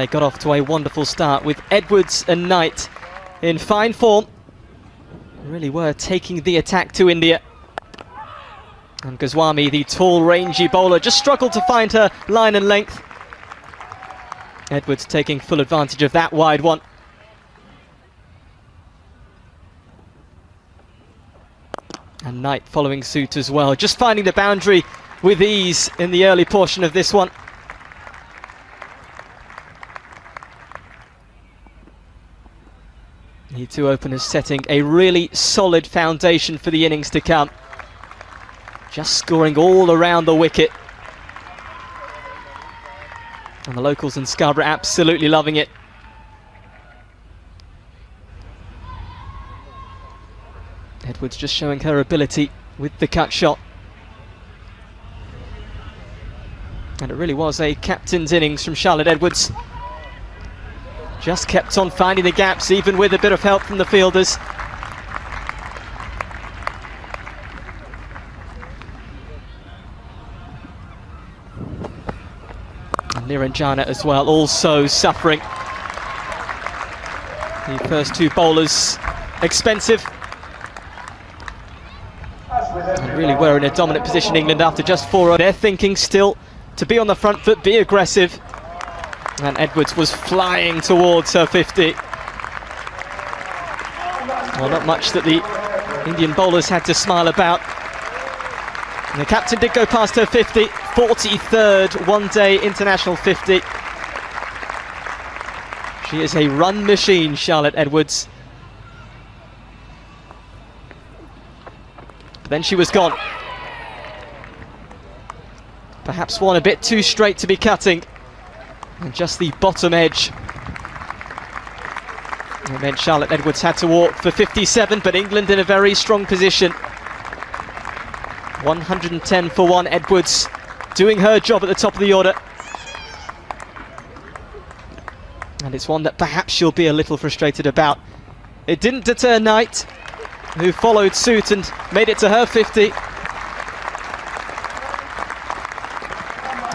they got off to a wonderful start with Edwards and Knight in fine form. Really were taking the attack to India. And Goswami, the tall, rangy bowler, just struggled to find her line and length. Edwards taking full advantage of that wide one. And Knight following suit as well, just finding the boundary with ease in the early portion of this one. The two openers setting a really solid foundation for the innings to come. Just scoring all around the wicket. And the locals in Scarborough absolutely loving it. Edwards just showing her ability with the cut shot. And it really was a captain's innings from Charlotte Edwards. Just kept on finding the gaps, even with a bit of help from the fielders. And Niranjana as well, also suffering. The first two bowlers expensive. And really were in a dominant position, England, after just 4. They're thinking still to be on the front foot, be aggressive. And Edwards was flying towards her 50. Well, not much that the Indian bowlers had to smile about. And the captain did go past her 50, 43rd one-day international 50. She is a run machine, Charlotte Edwards. But then she was gone. Perhaps one a bit too straight to be cutting. And just the bottom edge. It meant Charlotte Edwards had to walk for 57, but England in a very strong position. 110 for 1, Edwards doing her job at the top of the order. And it's one that perhaps she'll be a little frustrated about. It didn't deter Knight, who followed suit and made it to her 50.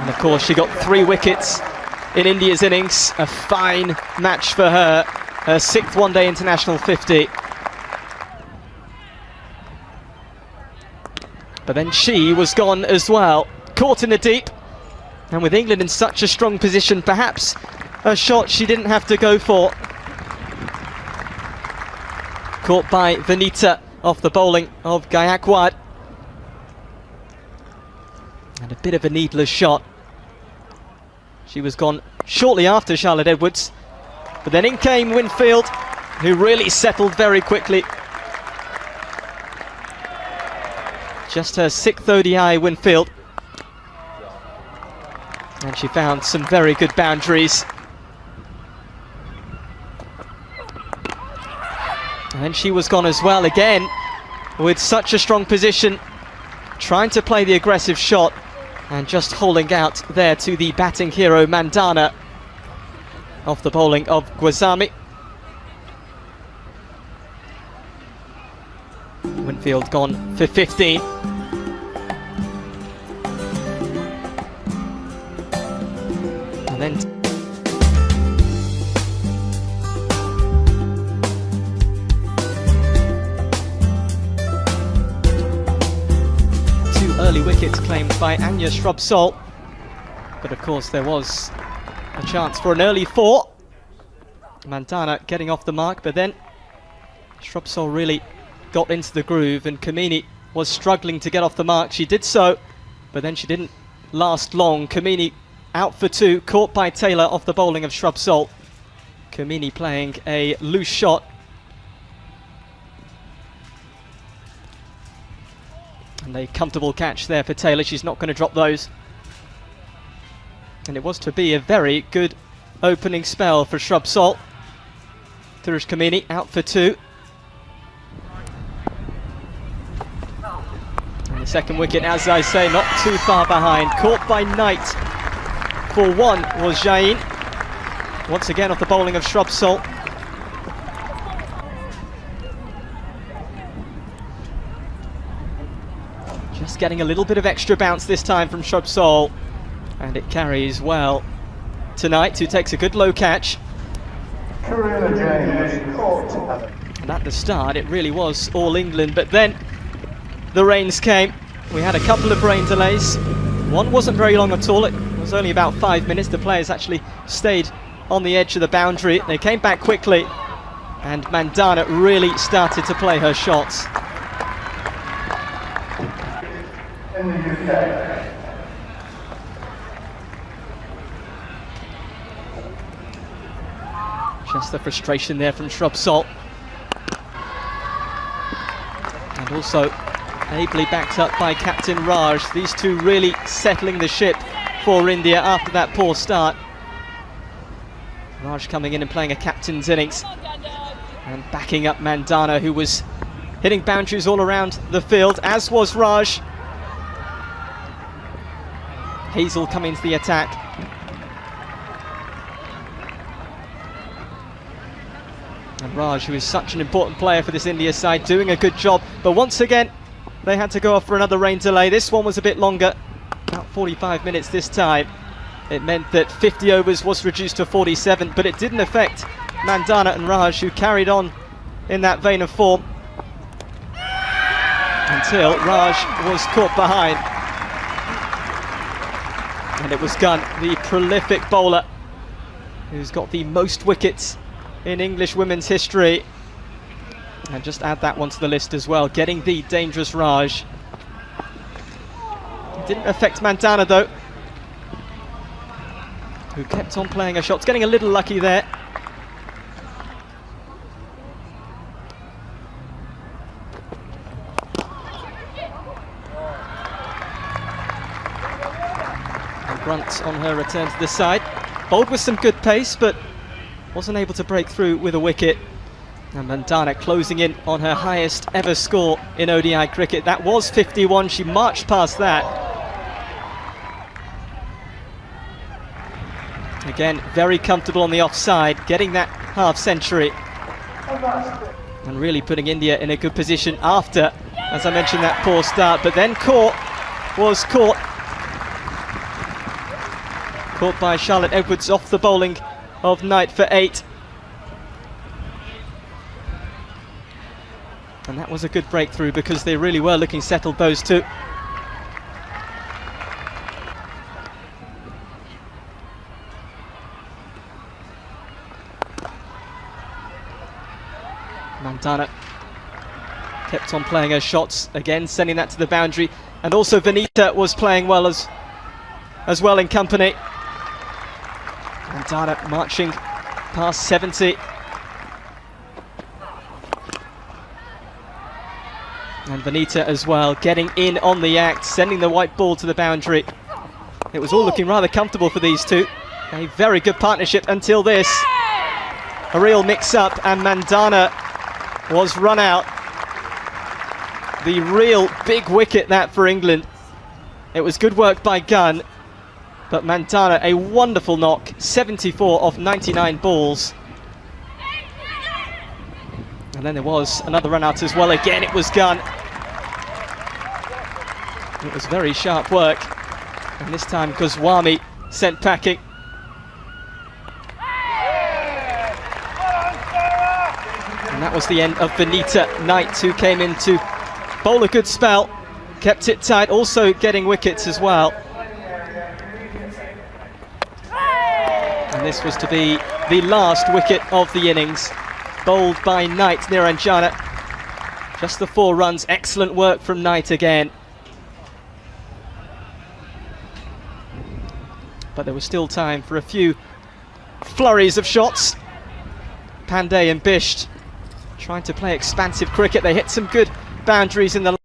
And of course she got 3 wickets in India's innings. A fine match for her. Her 6th one-day international 50. But then she was gone as well, caught in the deep. And with England in such a strong position, perhaps a shot she didn't have to go for. Caught by Vanita off the bowling of Gaikwad. And a bit of a needless shot. She was gone shortly after Charlotte Edwards. But then in came Winfield, who really settled very quickly. Just her 6th ODI, Winfield. And she found some very good boundaries. And then she was gone as well again, with such a strong position, trying to play the aggressive shot. And just holding out there to the batting hero Mandana off the bowling of Goswami. Winfield gone for 15. And then early wickets claimed by Anya Shrubsole, but of course there was a chance for an early 4. Mandana getting off the mark, but then Shrubsole really got into the groove, and Kamini was struggling to get off the mark. She did so, but then she didn't last long. Kamini out for 2, caught by Taylor off the bowling of Shrubsole. Kamini playing a loose shot. And a comfortable catch there for Taylor. She's not going to drop those. And it was to be a very good opening spell for Shrubsole. Thurush Kamini out for 2. And the second wicket, as I say, not too far behind. Caught by Knight for 1 was Jain. Once again off the bowling of Shrubsole. Just getting a little bit of extra bounce this time from Shrubsole, and it carries well. tonight, who takes a good low catch. Karina James, court 11. And at the start, it really was all England, but then the rains came. We had a couple of rain delays. One wasn't very long at all. It was only about 5 minutes. The players actually stayed on the edge of the boundary. They came back quickly, and Mandana really started to play her shots. In the UK. Just the frustration there from Shrub Salt. And also ably backed up by Captain Raj. These two really settling the ship for India after that poor start. Raj coming in and playing a captain's innings and backing up Mandana, who was hitting boundaries all around the field, as was Raj. Hazel coming to the attack. And Raj, who is such an important player for this India side, doing a good job. But once again, they had to go off for another rain delay. This one was a bit longer, about 45 minutes this time. It meant that 50 overs was reduced to 47, but it didn't affect Mandana and Raj, who carried on in that vein of form until Raj was caught behind. And it was Gunn, the prolific bowler, who's got the most wickets in English women's history. And just add that one to the list as well, getting the dangerous Raj. It didn't affect Mandana though, who kept on playing her shots, getting a little lucky there. And Brunt on her return to the side. Bowled with some good pace, but wasn't able to break through with a wicket. And Mandana closing in on her highest ever score in ODI cricket. That was 51, she marched past that. Again, very comfortable on the offside, getting that half century. And really putting India in a good position after, as I mentioned, that poor start. But then was caught by Charlotte Edwards off the bowling of Knight for 8. And that was a good breakthrough because they really were looking settled, those two. Mandana kept on playing her shots, again sending that to the boundary, and also Vanita was playing well as well in company. Mandana marching past 70. And Vanita as well, getting in on the act, sending the white ball to the boundary. It was all looking rather comfortable for these two. A very good partnership until this. A real mix-up, and Mandana was run out. The real big wicket that for England. It was good work by Gunn, but Mandana, a wonderful knock, 74 off 99 balls. And then there was another run out as well. Again, it was Gunn. It was very sharp work. And this time Goswami sent packing. And that was the end of Vanita Knight, who came in to bowl a good spell. Kept it tight, also getting wickets as well. And this was to be the last wicket of the innings. Bowled by Knight, Niranjana. Just the 4 runs. Excellent work from Knight again. But there was still time for a few flurries of shots. Pandey and Bisht trying to play expansive cricket. They hit some good boundaries in the